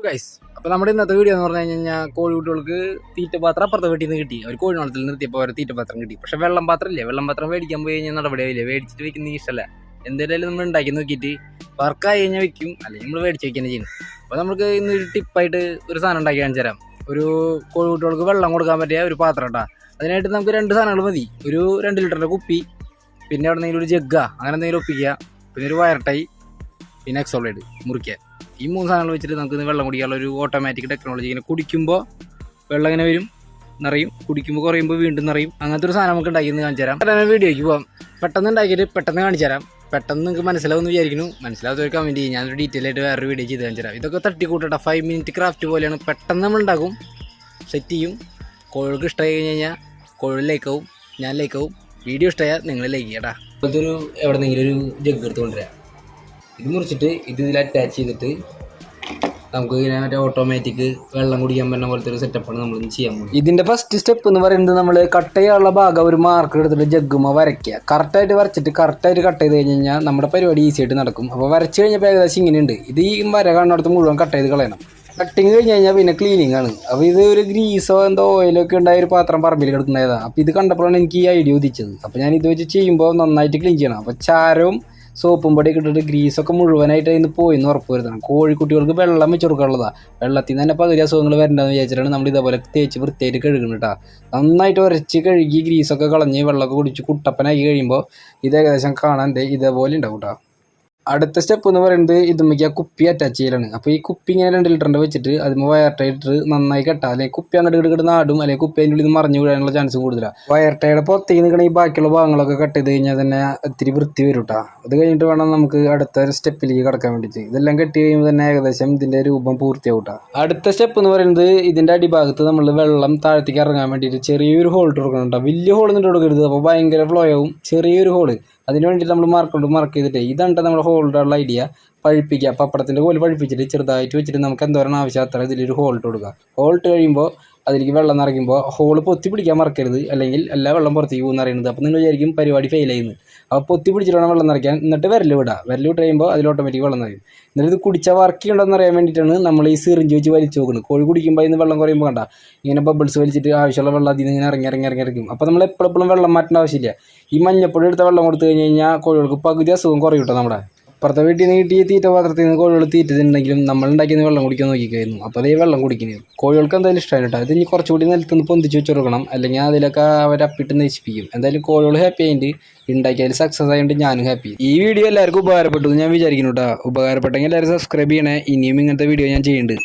Guys, അപ്പോൾ നമ്മുടെ ഇന്നത്തെ വീഡിയോ എന്ന് പറഞ്ഞു കഴിഞ്ഞാൽ കോഴിക്കുട്ടികൾക്ക് തീറ്റപാത്രം അപ്പുറത്തെ വീട്ടിൽ നിന്ന് കിട്ടി. അവർ കോഴിവളത്തിൽ നിർത്തിയപ്പോൾ അവർ തീറ്റപാത്രം കിട്ടി. പക്ഷേ വെള്ളം പാത്രം ഇല്ലേ, വെള്ളം പാത്രം മേടിക്കാൻ പോയി കഴിഞ്ഞാൽ നടപടിയാവില്ല. മേടിച്ചിട്ട് വെക്കുന്ന ഇഷ്ടമല്ല. എന്തായാലും നമ്മൾ ഉണ്ടാക്കി നോക്കിയിട്ട് വർക്കായി കഴിഞ്ഞാൽ വെക്കും, അല്ലെങ്കിൽ നമ്മൾ മേടിച്ച് വെക്കുകയാണ് ചെയ്യുന്നത്. അപ്പോൾ നമുക്ക് ഇന്നൊരു ടിപ്പായിട്ട് ഒരു സാധനം ഉണ്ടാക്കി കാണിച്ചു തരാം. ഒരു കോഴിക്കുട്ടികൾക്ക് വെള്ളം കൊടുക്കാൻ പറ്റിയ ഒരു പാത്രം കേട്ടോ. അതിനായിട്ട് നമുക്ക് 2 സാധനങ്ങൾ മതി. ഒരു 2 ലിറ്ററിൻ്റെ കുപ്പി, പിന്നെ അവിടെ എന്തെങ്കിലും ഒരു ജഗ്ഗ അങ്ങനെ എന്തെങ്കിലും ഒപ്പിക്കുക, പിന്നെ ഒരു വയർട്ടൈ, പിന്നെ എക്സോളൈഡ് മുറിക്കാൻ. ഈ 3 സാധനങ്ങൾ വെച്ചിട്ട് നമുക്ക് വെള്ളം കുടിക്കാനുള്ള ഒരു ഓട്ടോമാറ്റിക് ടെക്നോളജി. ഇങ്ങനെ കുടിക്കുമ്പോൾ വെള്ളം ഇങ്ങനെ വരും, നിറയും, കുടിക്കുമ്പോൾ കുറയുമ്പോൾ വീണ്ടും നിറയും. അങ്ങനത്തെ ഒരു സാധനം നമുക്ക് ഉണ്ടാക്കിയെന്ന് കാണിച്ചു തരാം. പെട്ടെന്ന് വീഡിയോയ്ക്ക് പോകാം. പെട്ടെന്ന് ഉണ്ടാക്കിയിട്ട് പെട്ടെന്ന് കാണിച്ചു തരാം. പെട്ടെന്ന് നിങ്ങൾക്ക് മനസ്സിലാവുമെന്ന് വിചാരിക്കുന്നു. മനസ്സിലാവാത്തൊരു കമൻറ്റ് ചെയ്യും, ഞാനൊരു ഡീറ്റെയിൽ ആയിട്ട് വേറൊരു വീഡിയോ ചെയ്ത് കാണിച്ചു തരാം. ഇതൊക്കെ തട്ടിക്കൂട്ടട്ടെ, 5 മിനിറ്റ് ക്രാഫ്റ്റ് പോലെയാണ്. പെട്ടെന്ന് നമ്മൾ ഉണ്ടാക്കും, സെറ്റ് ചെയ്യും. കോഴികൾക്ക് ഇഷ്ടമായി കഴിഞ്ഞ് കഴിഞ്ഞാൽ കോഴി ലൈക്കാവും, ഞാൻ ലൈക്കാവും. വീഡിയോ ഇഷ്ടമായാൽ നിങ്ങൾ ലൈക്ക് ചെയ്യട്ടാ. ഇപ്പോഴത്തെ ഒരു എവിടെന്നെങ്കിലും ഒരു ജഗ് എടുത്ത് കൊണ്ടുവരാം. ഇത് മുറിച്ചിട്ട് ഇതിൽ അറ്റാച്ച് ചെയ്തിട്ട് നമുക്ക് ഇങ്ങനെ മറ്റേ ഓട്ടോമാറ്റിക് വെള്ളം കുടിക്കാൻ പറ്റുന്ന പോലത്തെ ഒരു സെറ്റപ്പാണ് നമ്മൾ ചെയ്യാൻ പോകുന്നത്. ഇതിൻ്റെ ഫസ്റ്റ് സ്റ്റെപ്പ് എന്ന് പറയുന്നത് നമ്മൾ കട്ട് ചെയ്യാനുള്ള ഭാഗം ഒരു മാർക്ക് എടുത്തിട്ട് ജഗ്ഗുമ്പോൾ വരയ്ക്കുക. കറക്റ്റായിട്ട് വരച്ചിട്ട് കറക്റ്റായിട്ട് കട്ട് ചെയ്ത് കഴിഞ്ഞ് കഴിഞ്ഞാൽ നമ്മുടെ പരിപാടി ഈസി ആയിട്ട് നടക്കും. അപ്പോൾ വരച്ച് കഴിഞ്ഞപ്പോൾ ഏകദേശം ഇങ്ങനെയുണ്ട്. ഇത് ഈ വര കാണുന്നിടത്ത് മുഴുവൻ കട്ട് ചെയ്ത് കളയണം. കട്ടിങ് കഴിഞ്ഞ് കഴിഞ്ഞാൽ പിന്നെ ക്ലീനിങ് ആണ്. അപ്പോൾ ഇത് ഒരു ഗ്രീസോ എന്തോ ഓയിലൊക്കെ ഉണ്ടായ ഒരു പാത്രം പറമ്പിൽ കിടക്കുന്നതാണ്. അപ്പോൾ ഇത് കണ്ടപ്പോഴാണ് എനിക്ക് ഈ ഐഡിയ ഉദിച്ചത്. അപ്പോൾ ഞാൻ ഇത് വെച്ച് ചെയ്യുമ്പോൾ നന്നായിട്ട് ക്ലീൻ ചെയ്യണം. അപ്പോൾ ചാരവും സോപ്പും പൊടിയൊക്കെ ഇട്ടിട്ട് ഗ്രീസൊക്കെ മുഴുവനായിട്ട് അതിന് പോയിന്ന് ഉറപ്പ് വരുത്തണം. കോഴിക്കുട്ടികൾക്ക് വെള്ളം വെച്ച് കൊടുക്കാനുള്ളതാണ്. വെള്ളത്തിൽ നിന്ന് തന്നെ പകുതി അസുഖങ്ങൾ വരണ്ടെന്ന് വിചാരിച്ചിട്ടാണ് നമ്മൾ ഇതേപോലെ തേച്ച് വൃത്തിയായിട്ട് കഴുകുന്നത് കേട്ടോ. നന്നായിട്ട് ഉരച്ച് കഴുകി ഗ്രീസൊക്കെ കളഞ്ഞ് വെള്ളമൊക്കെ കുടിച്ച് കുട്ടപ്പനാക്കി കഴിയുമ്പോൾ ഇത് ഏകദേശം കാണാൻ ഇതേപോലെ ഉണ്ടാവും കേട്ടോ. അടുത്ത സ്റ്റെപ്പ് എന്ന് പറയുന്നത് ഇതുമ്മക്ക് ആ കുപ്പി അറ്റാച്ച് ചെയ്യലാണ്. അപ്പോൾ ഈ കുപ്പി ഇങ്ങനെ 2 ലിറ്ററിൻ്റെ വെച്ചിട്ട് അതിന് വയർട്ടൈറ്റ് നന്നായി കെട്ടാം. അല്ലെങ്കിൽ കുപ്പി അങ്ങോട്ട് ഇടക്കിട്ട് നാടും, അല്ലെങ്കിൽ കുപ്പി അതിൻ്റെ ഉള്ളിൽ നിന്ന് മറിഞ്ഞു വീഴാനുള്ള ചാൻസ് കൂടുതലാണ്. വയർട്ടൈയുടെ പുറത്തേക്ക് നിൽക്കണ ഈ ബാക്കിയുള്ള ഭാഗങ്ങളൊക്കെ കട്ട് ചെയ്ത് കഴിഞ്ഞാൽ തന്നെ ഒത്തിരി വൃത്തി വരും കേട്ടോ. അത് കഴിഞ്ഞിട്ട് വേണം നമുക്ക് അടുത്ത സ്റ്റെപ്പിലേക്ക് കടക്കാൻ വേണ്ടിയിട്ട്. ഇതെല്ലാം കെട്ടി കഴിയുമ്പോൾ തന്നെ ഏകദേശം ഇതിൻ്റെ രൂപം പൂർത്തിയാവും കേട്ടോ. അടുത്ത സ്റ്റെപ്പ് എന്ന് പറയുന്നത് ഇതിൻ്റെ അടിഭാഗത്ത് നമ്മൾ വെള്ളം താഴത്തേക്ക് ഇറങ്ങാൻ വേണ്ടിയിട്ട് ചെറിയൊരു ഹോൾ ഇട്ട് കൊടുക്കണം കേട്ടോ. വലിയ ഹോൾ ഒന്നും കൊടുക്കരുത്, അപ്പോൾ ഭയങ്കര ഫ്ലോ ആവും. ചെറിയൊരു ഹോള് അതിന് വേണ്ടിയിട്ട് നമ്മൾ മാർക്ക് ചെയ്തിട്ട് ഇതാണ് നമ്മുടെ ഹോൾഡറുള്ള ഐഡിയ. പഴുപ്പിക്കുക, പപ്പടത്തിൻ്റെ കോല് പഴുപ്പിച്ചിട്ട് ചെറുതായിട്ട് വെച്ചിട്ട് നമുക്ക് എന്തോരം ആവശ്യം അത്ര ഇതിലൊരു ഹോൾ ഇട്ട് കൊടുക്കുക. ഹോൾ ഇട്ട് കഴിയുമ്പോൾ അതിലേക്ക് വെള്ളം നിറയ്ക്കുമ്പോൾ ഹോള് പൊത്തി പിടിക്കാൻ മറക്കരുത്, അല്ലെങ്കിൽ എല്ലാ വെള്ളം പുറത്തേക്ക് പോകുന്ന അറിയുന്നത്. അപ്പോൾ നിങ്ങൾ വിചാരിക്കും പരിപാടി ഫെയിൽ ആയിരുന്നു. അപ്പോൾ പൊത്തി പിടിച്ചിട്ട് വേണം വെള്ളം നിറയ്ക്കാൻ. എന്നിട്ട് വിരൽ വിട്ട് കഴിയുമ്പോൾ അതിൽ ഓട്ടോമാറ്റിക് വെള്ളം നിറയും. എന്നിട്ട് ഇത് കുടിച്ചാൽ വർക്ക് ചെയ്യണമെന്ന് അറിയാൻ വേണ്ടിയിട്ടാണ് നമ്മൾ ഈ സിറിഞ്ച് വെച്ച് വലിച്ചു നോക്കുന്നത്. കോഴി കുടിക്കുമ്പോൾ അതിന് വെള്ളം കുറയുമ്പോൾ കണ്ട ഇങ്ങനെ ബബിൾസ് വലിച്ചിട്ട് ആവശ്യമുള്ള വെള്ളം അതിൽ നിന്ന് ഇങ്ങനെ ഇറങ്ങി. അപ്പോൾ നമ്മൾ എപ്പോഴും വെള്ളം മാറ്റേണ്ട ആവശ്യമില്ല. ഈ മഞ്ഞപ്പൊടി എടുത്ത വെള്ളം കൊടുത്തു കഴിഞ്ഞ് കഴിഞ്ഞാൽ കോഴികൾക്ക് പകുതി അസുഖം കുറയും കേട്ടോ. നമ്മുടെ അപ്പുറത്തെ വീട്ടിൽ നിന്ന് കിട്ടിയ തീറ്റ പാത്രത്തിൽ നിന്ന് കോഴികൾ തീറ്റത്തിട്ടുണ്ടെങ്കിലും നമ്മൾ ഉണ്ടാക്കിയ വെള്ളം കുടിക്കാൻ നോക്കിക്കായിരുന്നു. അപ്പോൾ അതേ വെള്ളം കുടിക്കുന്നത് കോഴികൾക്ക് എന്തായാലും ഇഷ്ടമാണ് കേട്ടോ. ഇത് ഇനി കുറച്ചുകൂടി നിലത്തുനിന്ന് പൊന്തിച്ച് വെച്ച് കൊടുക്കണം, അല്ലെങ്കിൽ അതിലൊക്കെ അവരപ്പിട്ട് നശിപ്പിക്കും. എന്തായാലും കോഴികൾ ഹാപ്പി ആയിട്ട് ഉണ്ടാക്കിയാൽ സക്സസ് ആയതുകൊണ്ട് ഞാനും ഹാപ്പി. ഈ വീഡിയോ എല്ലാവർക്കും ഉപകാരപ്പെട്ടു ഞാൻ വിചാരിക്കുന്നു കേട്ടോ. ഉപകാരപ്പെട്ടെങ്കിൽ എല്ലാവരും സബ്സ്ക്രൈബ് ചെയ്യണേ. ഇനിയും ഇങ്ങനത്തെ വീഡിയോ ഞാൻ ചെയ്യുന്നുണ്ട്.